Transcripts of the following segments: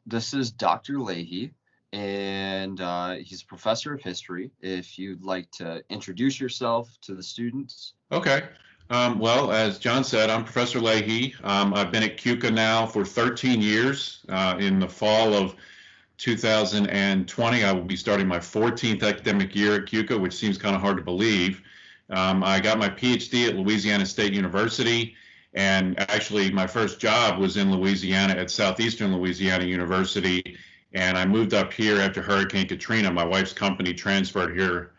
this is Dr. Leahy, and he's a professor of history. If you'd like to introduce yourself to the students. Okay. Well, as John said, I'm Professor Leahy. I've been at CUCA now for 13 years. In the fall of 2020, I will be starting my 14th academic year at CUCA, which seems kind of hard to believe. I got my PhD at Louisiana State University, and actually my first job was in Louisiana at Southeastern Louisiana University, and I moved up here after Hurricane Katrina. My wife's company transferred here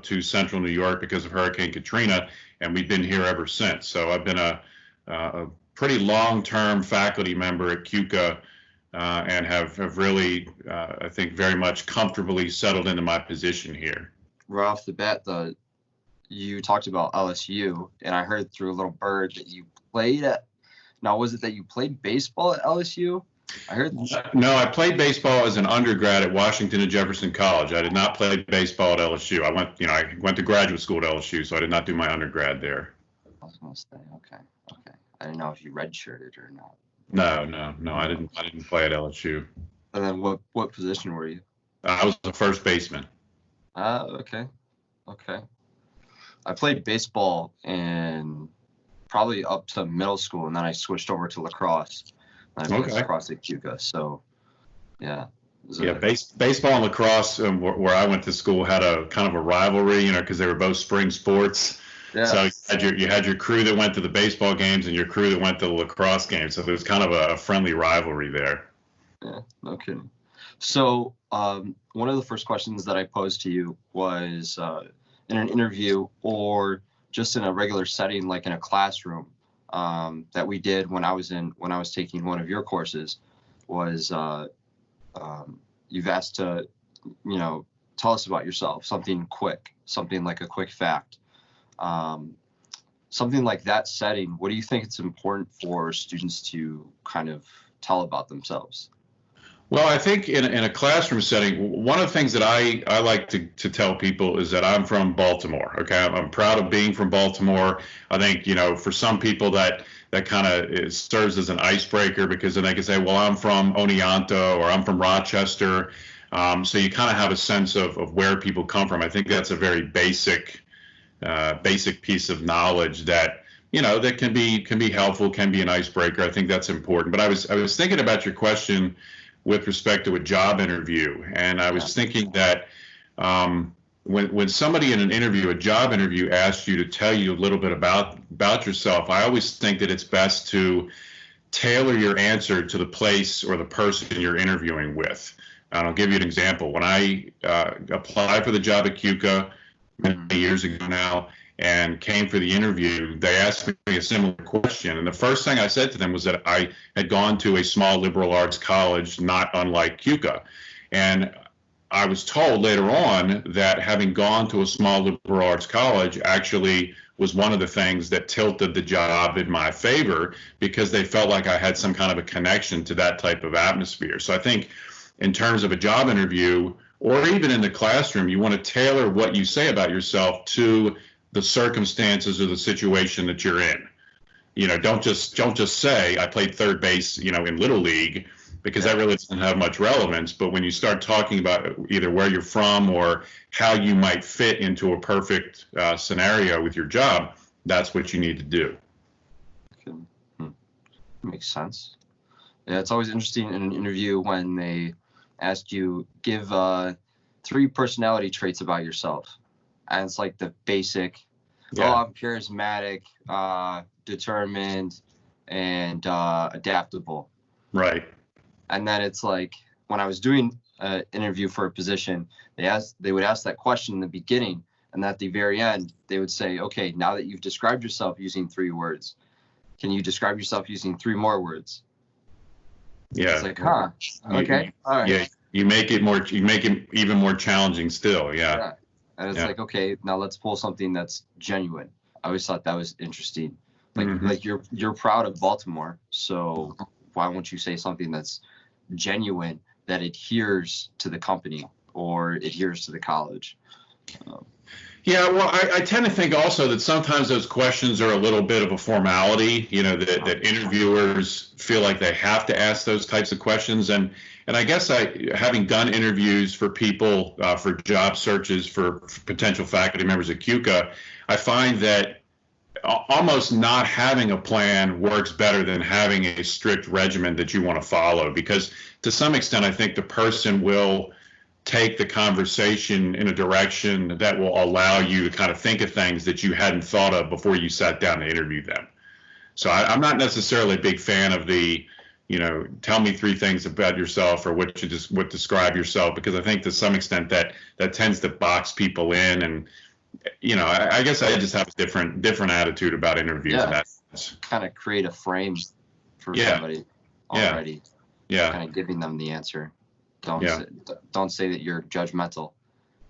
to Central New York because of Hurricane Katrina, and we've been here ever since. So I've been a pretty long-term faculty member at CUCA, and have really, I think, very much comfortably settled into my position here. Right off the bat, you talked about LSU, and I heard through a little bird that you played at. Now, was it that you played baseball at LSU? I heard. No, I played baseball as an undergrad at Washington and Jefferson College. I did not play baseball at LSU. I went to graduate school at LSU, so I did not do my undergrad there. I was going to say, okay. I didn't know if you redshirted or not. No, I didn't play at LSU. And then what position were you? I was a first baseman. Okay. I played baseball in probably up to middle school, and then I switched over to lacrosse. I played lacrosse at CUCA, so yeah. Baseball and lacrosse, where I went to school, had a kind of a rivalry, because they were both spring sports. Yeah. So you had your crew that went to the baseball games and your crew that went to the lacrosse games. So there was kind of a friendly rivalry there. Yeah, no kidding. So one of the first questions that I posed to you was in an interview or just in a regular setting, like in a classroom, that we did when I was taking one of your courses, was you've asked to, tell us about yourself, something quick, something like a quick fact. Something like that setting, what do you think it's important for students to kind of tell about themselves? Well, I think in a classroom setting, one of the things that I like to tell people is that I'm from Baltimore. Okay, I'm proud of being from Baltimore. I think, for some people that kind of serves as an icebreaker, because then they can say, well, I'm from Oneonta or I'm from Rochester. So you kind of have a sense of where people come from. I think that's a very basic piece of knowledge that that can be helpful, can be an icebreaker. I think that's important. But I was thinking about your question with respect to a job interview, and I was thinking that when somebody in a job interview asks you to tell you a little bit about yourself, I always think that it's best to tailor your answer to the place or the person you're interviewing with. And I'll give you an example. When I applied for the job at CUCA many years ago now and came for the interview, they asked me a similar question. And the first thing I said to them was that I had gone to a small liberal arts college, not unlike CUCA. And I was told later on that having gone to a small liberal arts college actually was one of the things that tilted the job in my favor, because they felt like I had some kind of a connection to that type of atmosphere. So I think in terms of a job interview, or even in the classroom, you want to tailor what you say about yourself to the circumstances or the situation that you're in. Don't just say I played third base, in Little League, because that really doesn't have much relevance. But when you start talking about either where you're from or how you might fit into a perfect scenario with your job, that's what you need to do. Makes sense. Yeah, it's always interesting in an interview when they ask you, give 3 personality traits about yourself. And it's like the basic, I'm charismatic, determined, and adaptable. Right. And then it's like, when I was doing an interview for a position, they would ask that question in the beginning, and at the very end, they would say, okay, now that you've described yourself using 3 words, can you describe yourself using 3 more words? Yeah. It's like, okay, all right. Yeah, you make it even more challenging still. Yeah. And it's like, okay, now let's pull something that's genuine. I always thought that was interesting. Like you're proud of Baltimore, so why won't you say something that's genuine, that adheres to the company or adheres to the college? Yeah, well, I tend to think also that sometimes those questions are a little bit of a formality, that interviewers feel like they have to ask those types of questions. And I guess having done interviews for people for job searches for potential faculty members at CUCA, I find that almost not having a plan works better than having a strict regimen that you want to follow, because to some extent, I think the person will take the conversation in a direction that will allow you to kind of think of things that you hadn't thought of before you sat down to interview them. So I'm not necessarily a big fan of the, tell me three things about yourself or what describe yourself, because I think to some extent that tends to box people in. And, I guess I just have a different attitude about interviews. In that sense. Kind of create a frame for somebody already. Yeah. Kind of giving them the answer. Don't say that you're judgmental.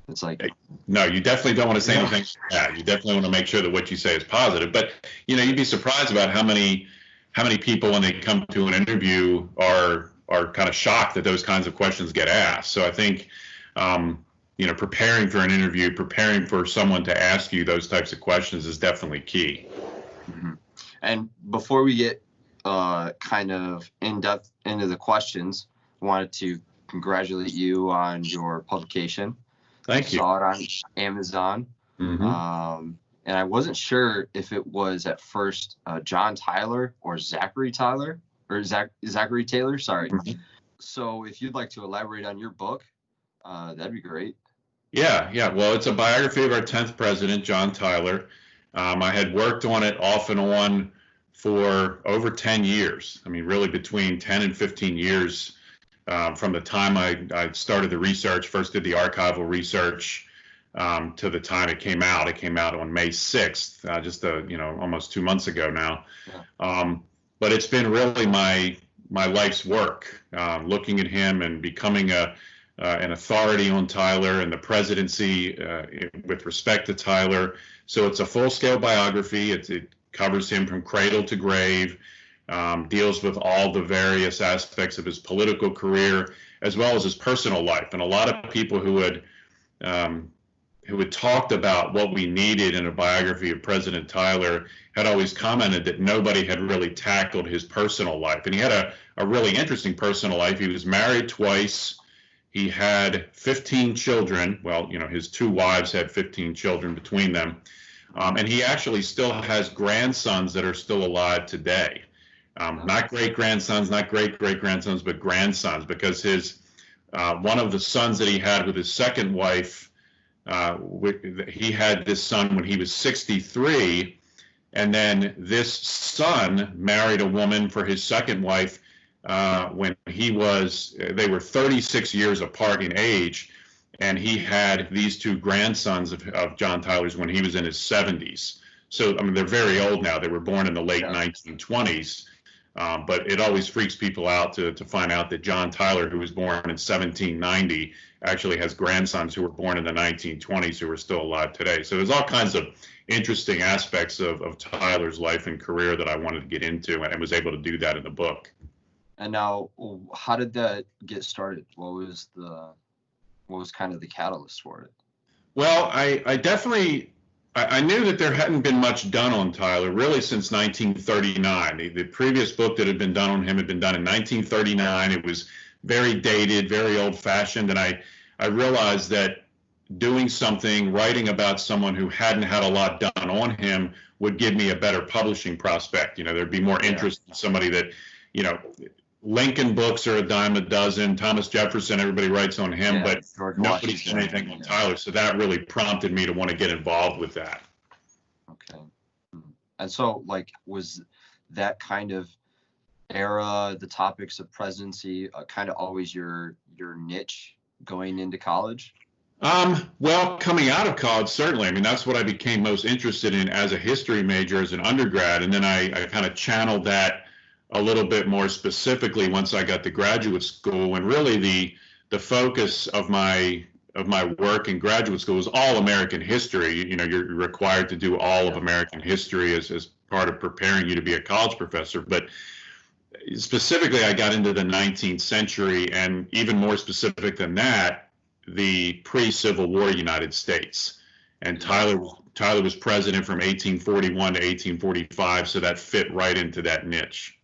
It's like, no, you definitely don't want to say anything bad. You definitely want to make sure that what you say is positive. But you'd be surprised about how many people, when they come to an interview, are kind of shocked that those kinds of questions get asked. So I think preparing for an interview, preparing for someone to ask you those types of questions is definitely key. Mm-hmm. And before we get kind of in depth into the questions, I wanted to congratulate you on your publication. Thank you. Saw it on Amazon. Mm-hmm. And I wasn't sure if it was at first John Tyler or Zachary Taylor. Sorry. Mm-hmm. So if you'd like to elaborate on your book, that'd be great. Yeah. Well, it's a biography of our 10th president, John Tyler. I had worked on it off and on for over 10 years. I mean, really between 10 and 15 years. From the time I started the research, first did the archival research, to the time it came out. It came out on May 6th, just almost 2 months ago now. Yeah. But it's been really my life's work, looking at him and becoming an authority on Tyler and the presidency with respect to Tyler. So it's a full-scale biography. It covers him from cradle to grave. Deals with all the various aspects of his political career as well as his personal life. And a lot of people who had talked about what we needed in a biography of President Tyler had always commented that nobody had really tackled his personal life. And he had a really interesting personal life. He was married twice. He had 15 children. Well, his two wives had 15 children between them. And he actually still has grandsons that are still alive today. Not great-grandsons, not great-great-grandsons, but grandsons, because his one of the sons that he had with his second wife, he had this son when he was 63, and then this son married a woman for his second wife when they were 36 years apart in age, and he had these two grandsons of John Tyler's when he was in his 70s. So, I mean, they're very old now. They were born in the late 1920s. But it always freaks people out to find out that John Tyler, who was born in 1790, actually has grandsons who were born in the 1920s who are still alive today. So there's all kinds of interesting aspects of Tyler's life and career that I wanted to get into, and was able to do that in the book. And now, how did that get started? What was kind of the catalyst for it? Well, I knew that there hadn't been much done on Tyler really since 1939. The previous book that had been done on him had been done in 1939. It was very dated, very old-fashioned, and I realized that doing something, writing about someone who hadn't had a lot done on him would give me a better publishing prospect. There'd be more interest in somebody that, Lincoln books are a dime a dozen. Thomas Jefferson, everybody writes on him, but nobody's done anything on Tyler. So that really prompted me to want to get involved with that. Okay. And so, was that kind of era, the topics of presidency, kind of always your niche going into college? Well, coming out of college, certainly. I mean, that's what I became most interested in as a history major, as an undergrad. And then I kind of channeled that a little bit more specifically once I got to graduate school, when really the focus of my work in graduate school was all American history. You're required to do all of American history as part of preparing you to be a college professor. But specifically, I got into the 19th century, and even more specific than that, the pre-Civil War United States. and Tyler was president from 1841 to 1845, so that fit right into that niche.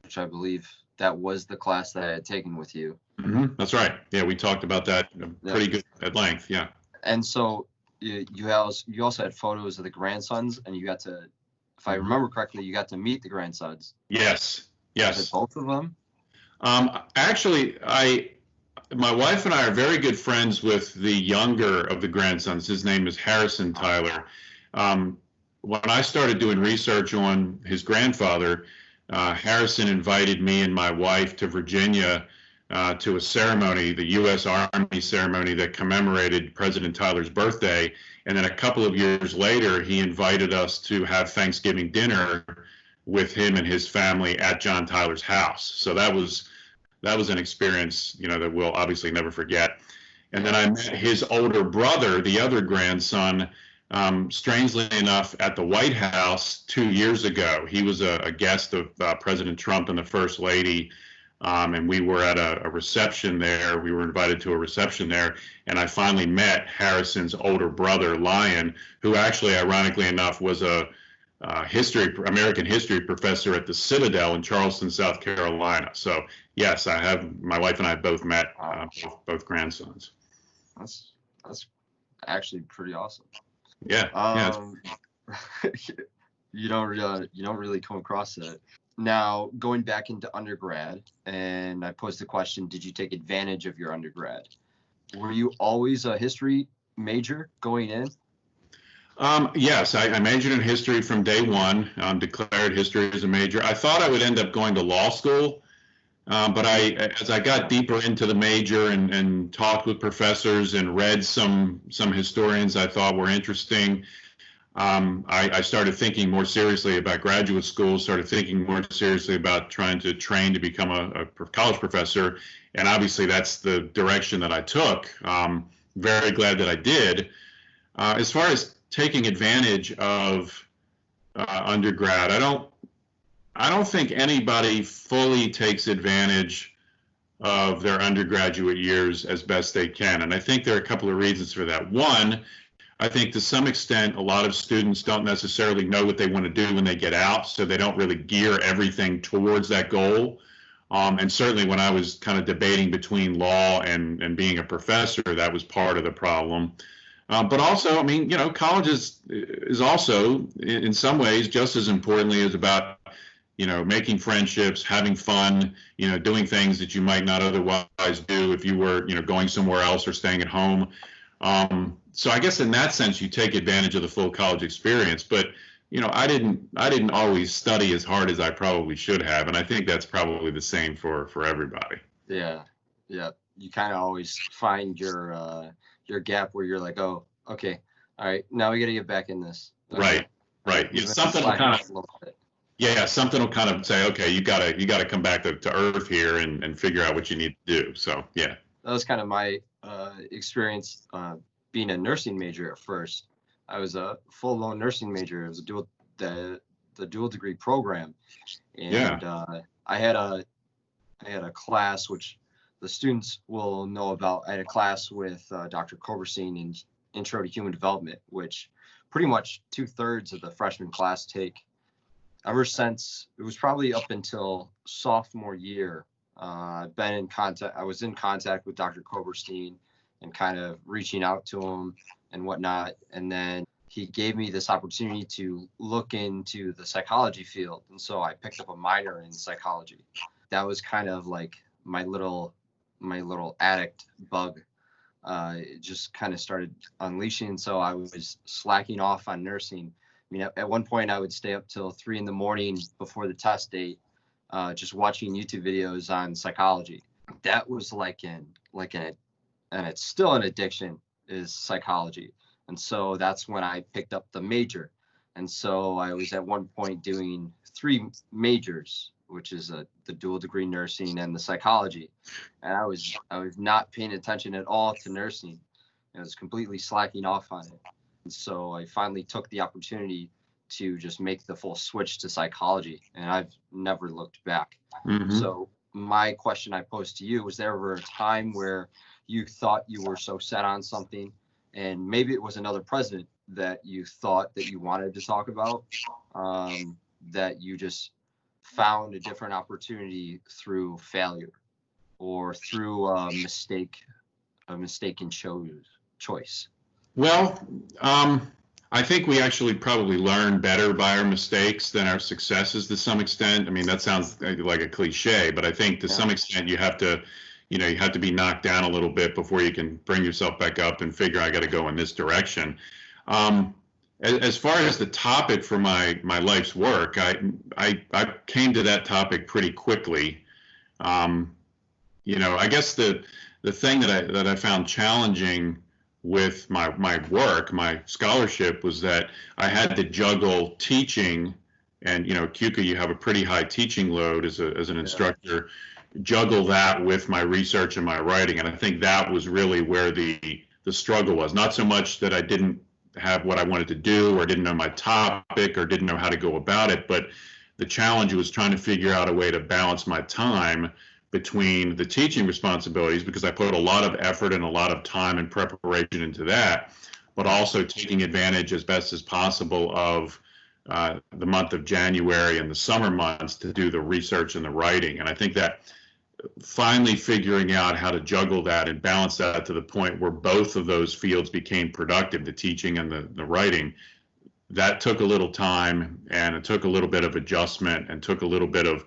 Which I believe that was the class that I had taken with you. That's right. Yeah, we talked about that pretty good at length. Yeah. And so you also had photos of the grandsons, and you got to, if I remember correctly, you got to meet the grandsons. Yes. Yes. Was it both of them? Actually, my wife and I are very good friends with the younger of the grandsons. His name is Harrison Tyler. When I started doing research on his grandfather, Harrison invited me and my wife to Virginia to a ceremony, the U.S. Army ceremony that commemorated President Tyler's birthday. And then a couple of years later, he invited us to have Thanksgiving dinner with him and his family at John Tyler's house. So that was an experience, that we'll obviously never forget. And then I met his older brother, the other grandson, strangely enough, at the White House 2 years ago. He was a guest of President Trump and the First Lady, and we were at a reception there. We were invited to a reception there, and I finally met Harrison's older brother, Lyon, who actually, ironically enough, was a American history professor at the Citadel in Charleston, South Carolina. So yes, my wife and I both met both grandsons. That's actually pretty awesome. Yeah. You don't really come across that. Now, going back into undergrad, and I posed the question, did you take advantage of your undergrad? Were you always a history major going in? Yes, I majored in history from day one, declared history as a major. I thought I would end up going to law school, but as I got deeper into the major and talked with professors and read some historians I thought were interesting, I started thinking more seriously about graduate school, started thinking more seriously about trying to train to become a college professor, and obviously that's the direction that I took. Very glad that I did. As far as taking advantage of undergrad, I don't think anybody fully takes advantage of their undergraduate years as best they can, and I think there are a couple of reasons for that. One, I think to some extent a lot of students don't necessarily know what they want to do when they get out, so they don't really gear everything towards that goal. And certainly when I was kind of debating between law and being a professor, that was part of the problem. But also, college is also, in some ways, just as importantly as about, making friendships, having fun, doing things that you might not otherwise do if you were, going somewhere else or staying at home. So I guess in that sense, you take advantage of the full college experience. But, I didn't always study as hard as I probably should have. And I think that's probably the same for everybody. Yeah. You kind of always find your gap where you're like, oh, okay, all right, now we got to get back in this. Okay. Right. Something will kind of, something will kind of say, okay, you gotta come back to earth here and figure out what you need to do. So yeah. That was kind of my experience being a nursing major at first. I was a full-blown nursing major. It was the dual degree program, and I had a class which the students will know about. I had a class with Dr. Koberstein in Intro to Human Development, which pretty much 2/3 of the freshman class take. Ever since, it was probably up until sophomore year, I've been in contact. I was in contact with Dr. Koberstein and kind of reaching out to him and whatnot. And then he gave me this opportunity to look into the psychology field. And so I picked up a minor in psychology. That was kind of like my little addict bug. It just kind of started unleashing. So I was slacking off on nursing. At one point I would stay up till 3 a.m. before the test date, just watching YouTube videos on psychology. That was and it's still an addiction, is psychology. And so that's when I picked up the major. And so I was at one point doing 3 majors, which is the dual degree nursing and the psychology. And I was not paying attention at all to nursing. I was completely slacking off on it. And so I finally took the opportunity to just make the full switch to psychology, and I've never looked back. Mm-hmm. So my question I posed to you, was there ever a time where you thought you were so set on something and maybe it was another president that you thought that you wanted to talk about, that you just found a different opportunity through failure or through a mistaken choice? Well, I think we actually probably learn better by our mistakes than our successes to some extent. I mean, that sounds like a cliche, but I think to some extent you have to, you have to be knocked down a little bit before you can bring yourself back up and figure I got to go in this direction. As far as the topic for my life's work, I came to that topic pretty quickly. I guess the thing that I found challenging with my work, my scholarship, was that I had to juggle teaching, and CUCA, you have a pretty high teaching load as an instructor, juggle that with my research and my writing, and I think that was really where the struggle was. Not so much that I didn't have what I wanted to do or didn't know my topic or didn't know how to go about it, but the challenge was trying to figure out a way to balance my time between the teaching responsibilities, because I put a lot of effort and a lot of time and preparation into that, but also taking advantage as best as possible of the month of January and the summer months to do the research and the writing. And I think that finally figuring out how to juggle that and balance that to the point where both of those fields became productive, the teaching and the writing, that took a little time, and it took a little bit of adjustment and took a little bit of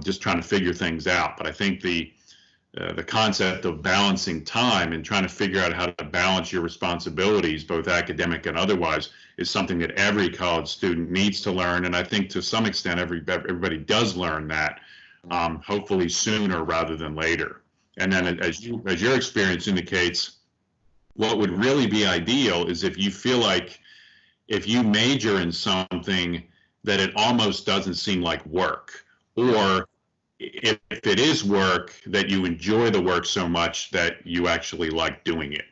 just trying to figure things out. But I think the concept of balancing time and trying to figure out how to balance your responsibilities, both academic and otherwise, is something that every college student needs to learn. And I think to some extent everybody does learn that, hopefully sooner rather than later. And then as your experience indicates, what would really be ideal is if you feel like if you major in something that it almost doesn't seem like work, or if it is work, that you enjoy the work so much that you actually like doing it.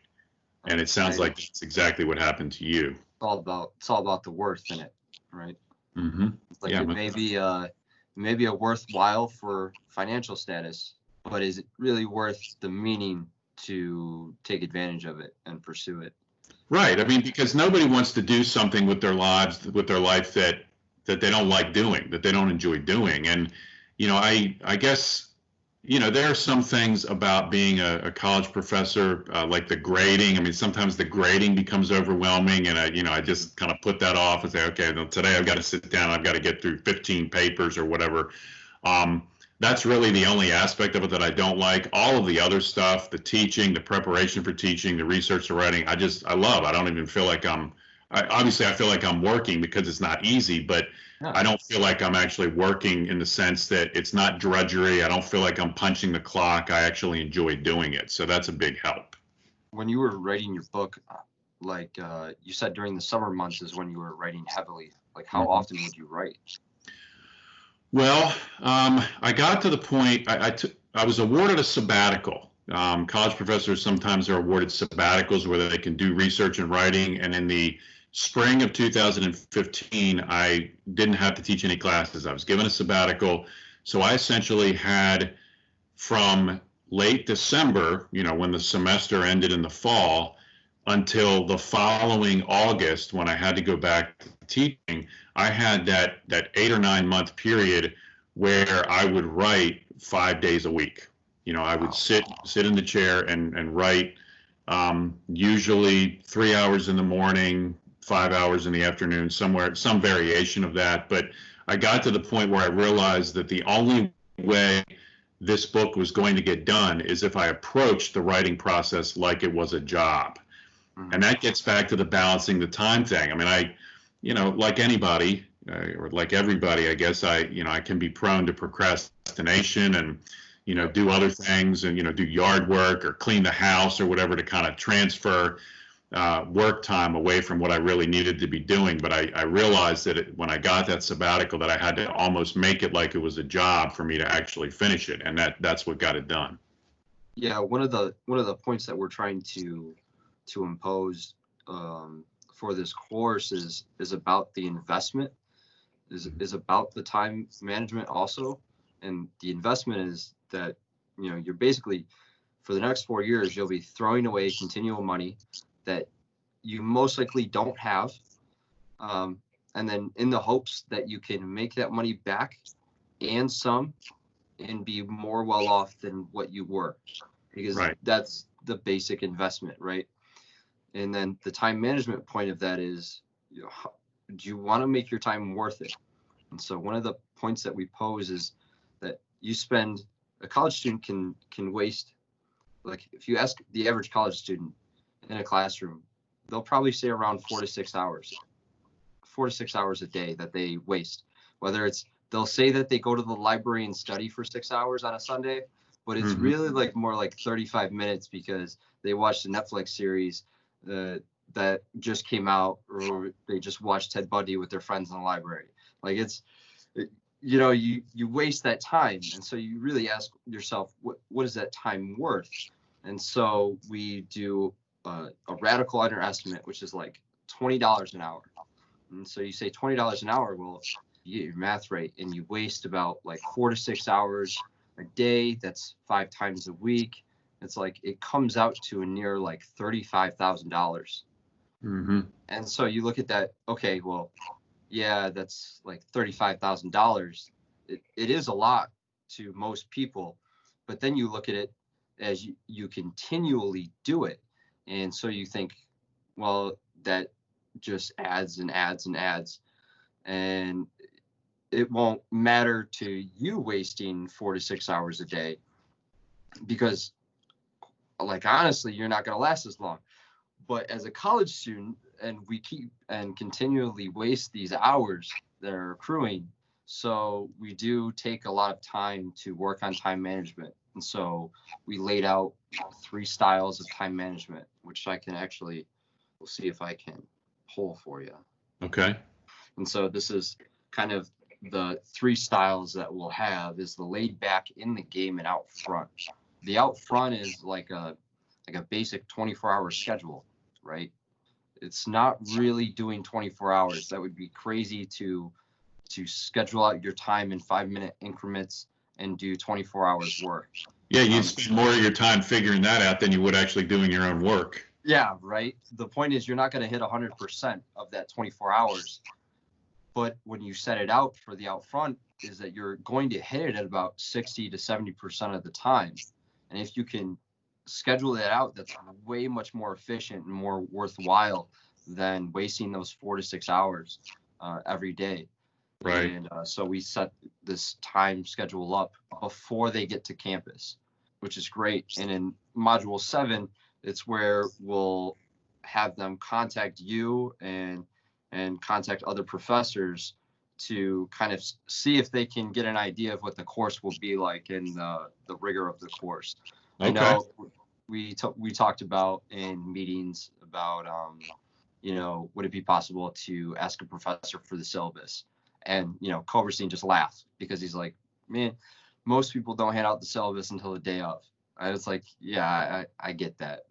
And it sounds like that's exactly what happened to you. It's all about the worth in it, right? Mm-hmm. It's like it may be a worthwhile for financial status, but is it really worth the meaning to take advantage of it and pursue it? Right. I mean, because nobody wants to do something with their lives, with their life that they don't like doing, that they don't enjoy doing. And, I guess, there are some things about being a college professor, like the grading. I mean, sometimes the grading becomes overwhelming, and I just kind of put that off and say, okay, well, today I've got to sit down, I've got to get through 15 papers or whatever. That's really the only aspect of it that I don't like. All of the other stuff, the teaching, the preparation for teaching, the research, the writing, I love. I don't even feel like obviously I feel like I'm working because it's not easy, but I don't feel like I'm actually working in the sense that it's not drudgery. I don't feel like I'm punching the clock. I actually enjoy doing it. So that's a big help. When you were writing your book, like you said during the summer months is when you were writing heavily. Like how often would you write? Well, I got to the point, I was awarded a sabbatical. College professors sometimes are awarded sabbaticals where they can do research and writing. And in the spring of 2015, I didn't have to teach any classes. I was given a sabbatical. So I essentially had from late December, when the semester ended in the fall, until the following August, when I had to go back to teaching, I had that 8 or 9 month period where I would write 5 days a week. I would sit in the chair and write, usually 3 hours in the morning, 5 hours in the afternoon, some variation of that. But I got to the point where I realized that the only way this book was going to get done is if I approached the writing process like it was a job. And that gets back to the balancing the time thing. I mean, like anybody, or like everybody, I guess I can be prone to procrastination and, do other things and, do yard work or clean the house or whatever to kind of transfer work time away from what I really needed to be doing. But I realized that when I got that sabbatical, that I had to almost make it like it was a job for me to actually finish it. And that's what got it done. Yeah. One of the points that we're trying to impose for this course is about the investment, is about the time management also. And the investment is that, you're basically, for the next 4 years, you'll be throwing away continual money that you most likely don't have, and then in the hopes that you can make that money back and some, and be more well off than what you were, because Right. that's the basic investment, right? And then the time management point of that is, do you want to make your time worth it? And so one of the points that we pose is that a college student can waste, like if you ask the average college student in a classroom, they'll probably say around 4 to 6 hours a day that they waste. Whether it's, they'll say that they go to the library and study for 6 hours on a Sunday, but it's really like more like 35 minutes because they watched a Netflix series that just came out, or they just watched Ted Bundy with their friends in the library. Like you waste that time. And so you really ask yourself, what is that time worth? And so we do a radical underestimate, which is like $20 an hour. And so you say $20 an hour, well, you get your math right, and you waste about like 4 to 6 hours a day. That's 5 times a week. It's like, it comes out to a near like $35,000. And so you look at that, okay, well, yeah, that's like $35,000. It is a lot to most people, but then you look at it as you continually do it. And so you think, well, that just adds and adds and adds. And it won't matter to you wasting 4 to 6 hours a day, because like, honestly, you're not going to last as long. But as a college student, and we keep and continually waste these hours that are accruing, so we do take a lot of time to work on time management. And so we laid out 3 styles of time management, which we'll see if I can pull for you. Okay. And so this is kind of the 3 styles that we'll have, is the laid back, in the game, and out front. The out front is like a basic 24-hour schedule, right? It's not really doing 24 hours. That would be crazy to schedule out your time in 5-minute increments and do 24 hours work. Yeah, you spend more of your time figuring that out than you would actually doing your own work. Yeah, right. The point is, you're not going to hit 100% of that 24 hours. But when you set it out for the out front, is that you're going to hit it at about 60 to 70% of the time. And if you can schedule that out, that's way much more efficient and more worthwhile than wasting those 4 to 6 hours every day. Right. And so we set this time schedule up before they get to campus, which is great. And in module 7, it's where we'll have them contact you and contact other professors to kind of see if they can get an idea of what the course will be like and the rigor of the course. Okay. I know we talked about in meetings about, would it be possible to ask a professor for the syllabus? And, Culverstein just laughed, because he's like, man, most people don't hand out the syllabus until the day of. I was like, yeah, I get that.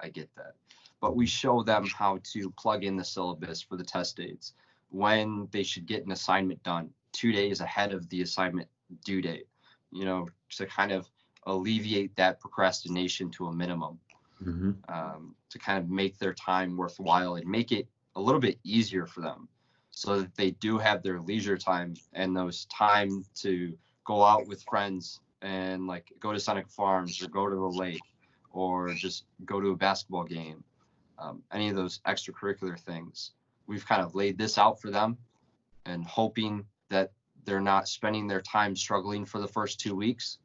But we show them how to plug in the syllabus for the test dates, when they should get an assignment done 2 days ahead of the assignment due date, to kind of alleviate that procrastination to a minimum, to kind of make their time worthwhile and make it a little bit easier for them, so that they do have their leisure time and those time to go out with friends and like go to Seneca Farms or go to the lake or just go to a basketball game, any of those extracurricular things. We've kind of laid this out for them, and hoping that they're not spending their time struggling for the first 2 weeks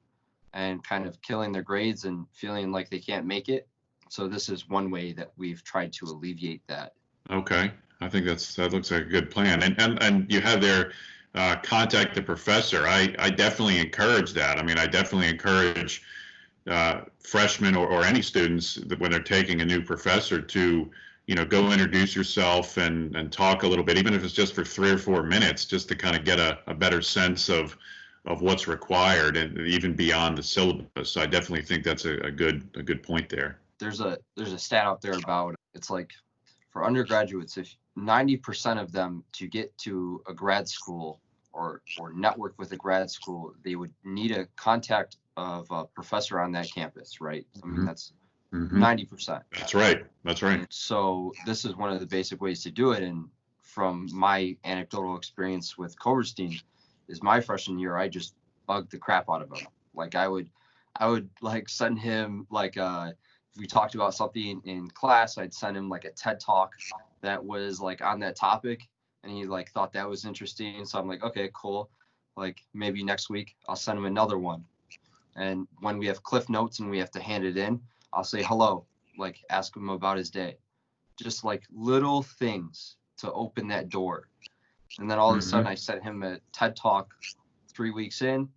and kind of killing their grades and feeling like they can't make it. So this is one way that we've tried to alleviate that. Okay. I think that looks like a good plan. And you have their contact the professor. I definitely encourage that. I mean, I definitely encourage freshmen or any students that when they're taking a new professor to, go introduce yourself and talk a little bit, even if it's just for 3 or 4 minutes, just to kind of get a better sense of what's required, and even beyond the syllabus. So I definitely think that's a good point there. There's a stat out there about, it's like, for undergraduates, if 90% of them, to get to a grad school or network with a grad school, they would need a contact of a professor on that campus, right? I mean, that's 90%. That's right. That's right. And so this is one of the basic ways to do it. And from my anecdotal experience with Coverstein, is my freshman year, I just bugged the crap out of him. Like I would like send him like if we talked about something in class, I'd send him like a TED talk that was like on that topic, and he like thought that was interesting. So I'm like, okay, cool. Like maybe next week I'll send him another one. And when we have cliff notes and we have to hand it in, I'll say hello, like ask him about his day. Just like little things to open that door. And then all of a sudden I sent him a TED talk 3 weeks in,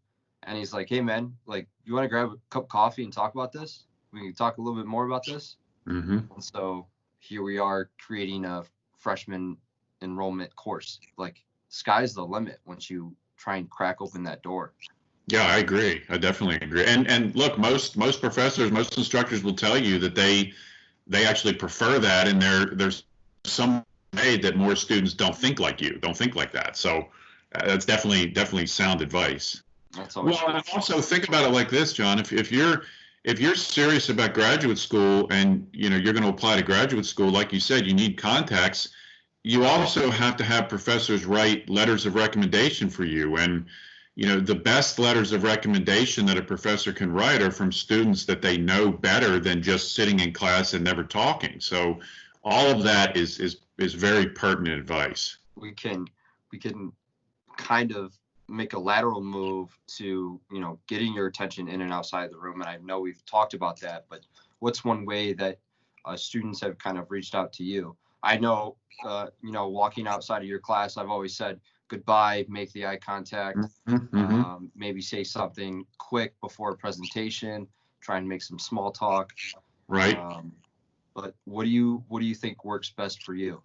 and he's like, hey man, like you want to grab a cup of coffee and talk about this? We can talk a little bit more about this. And so here we are creating a freshman enrollment course. Like sky's the limit once you try and crack open that door. Yeah, I agree. I definitely agree. And look, most professors, most instructors will tell you that they actually prefer that, and there's some made that more students don't think like you, don't think like that. So that's definitely sound advice. Well, and also think about it like this, John. If you're serious about graduate school and you're going to apply to graduate school, like you said, you need contacts. You also have to have professors write letters of recommendation for you. And the best letters of recommendation that a professor can write are from students that they know better than just sitting in class and never talking. So all of that is very pertinent advice. We can kind of make a lateral move to, getting your attention in and outside the room. And I know we've talked about that, but what's one way that students have kind of reached out to you? I know, walking outside of your class, I've always said goodbye, make the eye contact, maybe say something quick before a presentation, try and make some small talk. Right. But what do you think works best for you?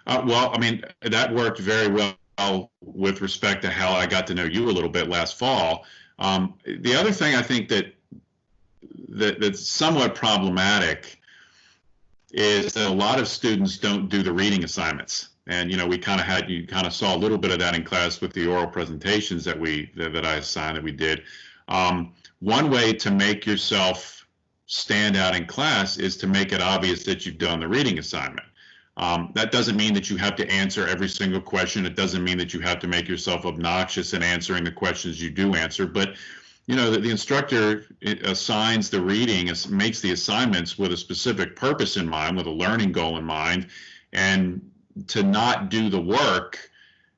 Well, I mean, that worked very well with respect to how I got to know you a little bit last fall. The other thing I think that's somewhat problematic is that a lot of students don't do the reading assignments. And, you kind of saw a little bit of that in class with the oral presentations that I assigned that we did. One way to make yourself stand out in class is to make it obvious that you've done the reading assignment. That doesn't mean that you have to answer every single question. It doesn't mean that you have to make yourself obnoxious in answering the questions you do answer. But, the instructor assigns the reading, makes the assignments with a specific purpose in mind, with a learning goal in mind. And to not do the work,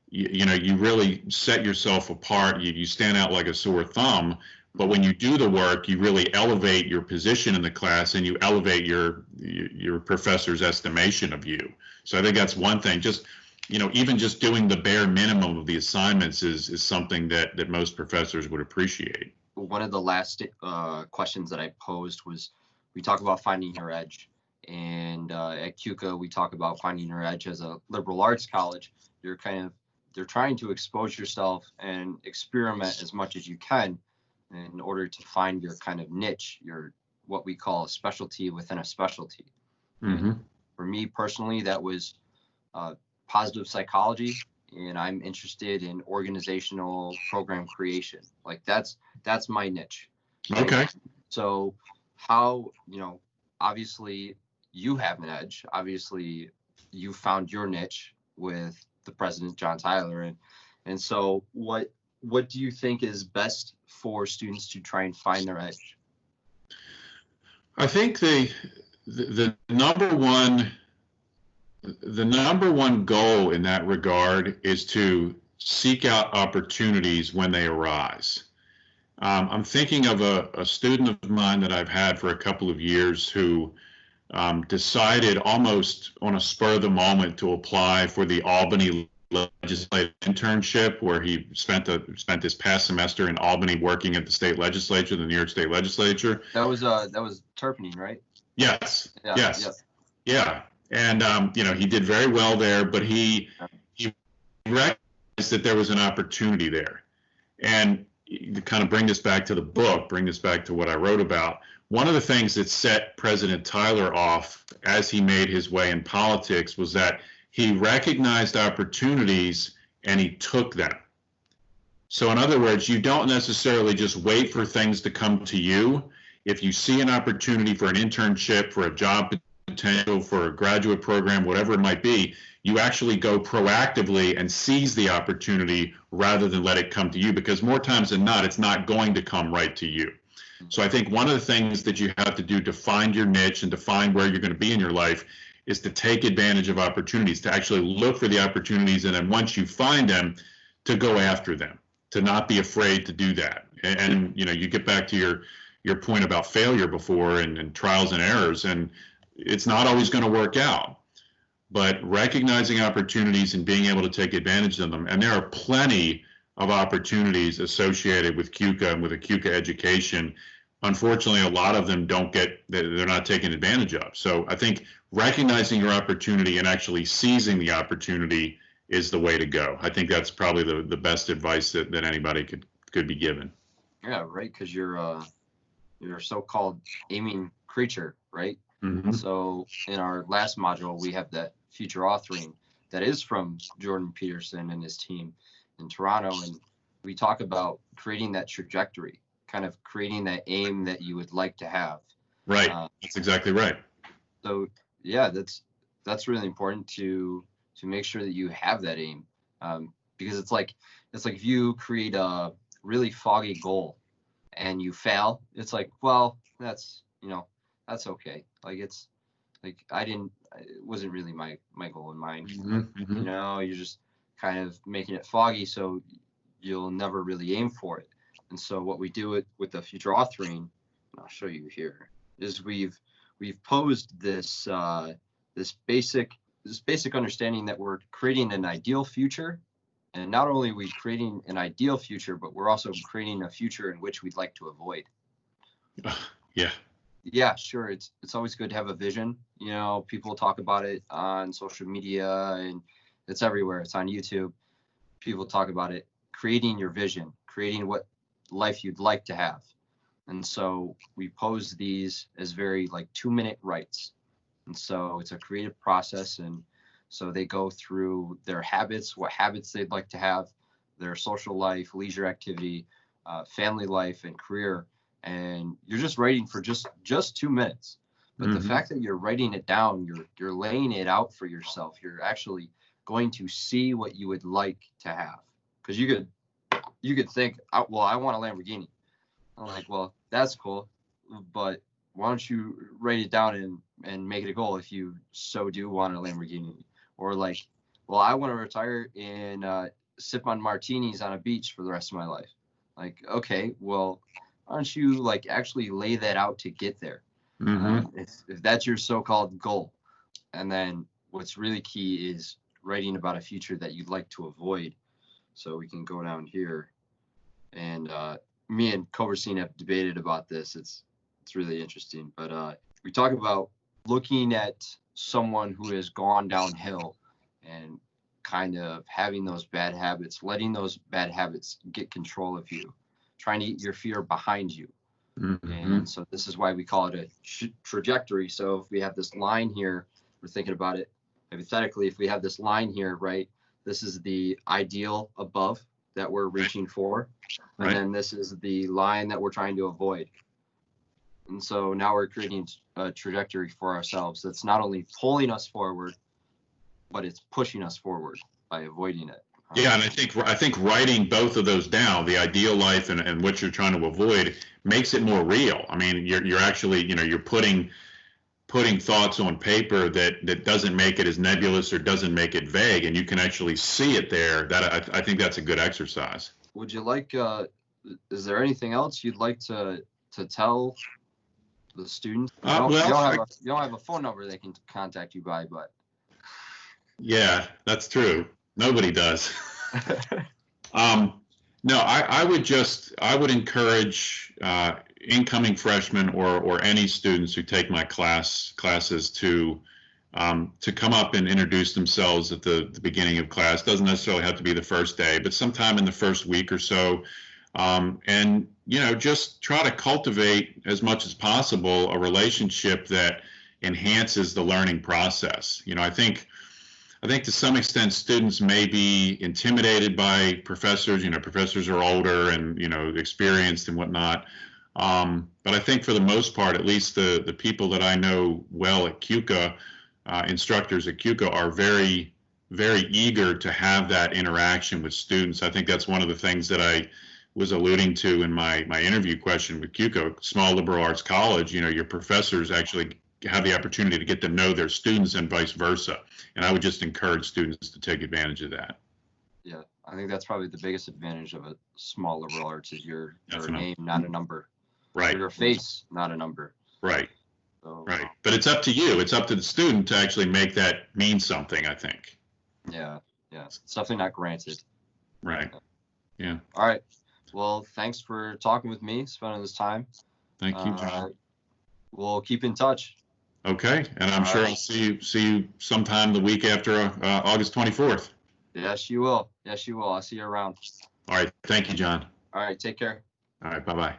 you really set yourself apart. You stand out like a sore thumb. But when you do the work, you really elevate your position in the class, and you elevate your professor's estimation of you. So I think that's one thing. Just, even just doing the bare minimum of the assignments is something that most professors would appreciate. One of the last questions that I posed was, we talk about finding your edge. And at CUCA, we talk about finding your edge as a liberal arts college. You're trying to expose yourself and experiment as much as you can in order to find your kind of niche, your what we call a specialty within a specialty. For me personally, that was positive psychology, and I'm interested in organizational program creation. Like that's my niche. Okay. So how, obviously you have an edge. Obviously you found your niche with the president, John Tyler. And so what do you think is best for students to try and find their edge? I think the number one goal in that regard is to seek out opportunities when they arise. I'm thinking of a student of mine that I've had for a couple of years who decided almost on a spur of the moment to apply for the Albany legislative internship, where he spent this past semester in Albany working at the state legislature, the New York State Legislature. That was Turpinning, right? Yes. Yeah, yes. Yes. Yeah. And he did very well there, but he recognized that there was an opportunity there. And to kind of bring this back to the book, bring this back to what I wrote about, one of the things that set President Tyler off as he made his way in politics was that he recognized opportunities and he took them. So in other words, you don't necessarily just wait for things to come to you. if you see an opportunity for an internship, for a job potential, for a graduate program, whatever it might be, you actually go proactively and seize the opportunity rather than let it come to you, because more times than not, it's not going to come right to you. So I think one of the things that you have to do to find your niche and to find where you're going to be in your life is to take advantage of opportunities, to actually look for the opportunities, and then once you find them, to go after them, to not be afraid to do that. And you know, you get back to your point about failure before and trials and errors, and it's not always going to work out. But recognizing opportunities and being able to take advantage of them, and there are plenty of opportunities associated with CUCA and with a CUCA education. Unfortunately, a lot of them they're not taken advantage of. So I think recognizing your opportunity and actually seizing the opportunity is the way to go. I think that's probably the best advice that anybody could be given. Yeah, right, because you're a so-called aiming creature, right? Mm-hmm. So in our last module, we have that future authoring that is from Jordan Peterson and his team in Toronto, and we talk about creating that trajectory, kind of creating that aim that you would like to have. Right, that's exactly right. So yeah, that's really important to make sure that you have that aim, because it's like if you create a really foggy goal and you fail, it's like, well, that's okay. Like it's like it wasn't really my goal in mind. Mm-hmm. You know, you're just kind of making it foggy, so you'll never really aim for it. And so what we do with the future authoring, and I'll show you here, is we've posed this basic understanding that we're creating an ideal future. And not only are we creating an ideal future, but we're also creating a future in which we'd like to avoid. Yeah. Yeah, sure. It's always good to have a vision. You know, people talk about it on social media and it's everywhere. It's on YouTube. People talk about it, creating your vision, creating what life you'd like to have. And so we pose these as very like 2-minute writes. And so it's a creative process. And so they go through their habits, what habits they'd like to have, their social life, leisure activity, family life, and career. And you're just writing for just 2 minutes. But Mm-hmm. the fact that you're writing it down, you're laying it out for yourself. You're actually going to see what you would like to have. Because you could think, well, I want a Lamborghini. I'm like, well, that's cool, but why don't you write it down and make it a goal if you so do want a Lamborghini? Or like, well, I want to retire and sip on martinis on a beach for the rest of my life. Like, okay, well, why don't you like actually lay that out to get there? Mm-hmm. If that's your so-called goal. And then what's really key is writing about a future that you'd like to avoid. So we can go down here, and me and Coverstein have debated about this. It's really interesting, but we talk about looking at someone who has gone downhill and kind of having those bad habits, letting those bad habits get control of you, trying to get your fear behind you. Mm-hmm. And so this is why we call it a trajectory. So if we have this line here, we're thinking about it hypothetically. If we have this line here, right, this is the ideal above that we're reaching for. And Right. then this is the line that we're trying to avoid. And so now we're creating a trajectory for ourselves that's not only pulling us forward, but it's pushing us forward by avoiding it. Yeah, and I think writing both of those down, the ideal life and what you're trying to avoid, makes it more real. I mean, you're actually, you're putting thoughts on paper that doesn't make it as nebulous or doesn't make it vague, and you can actually see it there. That I think that's a good exercise. Would you like? Is there anything else you'd like to tell the students? You don't have a phone number they can contact you by, but yeah, that's true. Nobody does. No, I would encourage incoming freshmen or any students who take my classes to come up and introduce themselves at the beginning of class. Doesn't necessarily have to be the first day, but sometime in the first week or so. And just try to cultivate as much as possible a relationship that enhances the learning process. I think to some extent students may be intimidated by professors. Professors are older and experienced and whatnot. But I think for the most part, at least the people that I know well at CUCA, instructors at CUCA are very, very eager to have that interaction with students. I think that's one of the things that I was alluding to in my interview question with CUCA, small liberal arts college. Your professors actually have the opportunity to get to know their students and vice versa. And I would just encourage students to take advantage of that. Yeah, I think that's probably the biggest advantage of a small liberal arts is your Definitely. name, not a number. Right. Your face, not a number. Right. So, Right. But it's up to you. It's up to the student to actually make that mean something, I think. Yeah. It's definitely not granted. Right. Yeah. All right. Well, thanks for talking with me, spending this time. Thank you, John. We'll keep in touch. Okay. And I'm sure I'll see you sometime the week after August 24th. Yes, you will. I'll see you around. All right. Thank you, John. All right. Take care. All right. Bye-bye.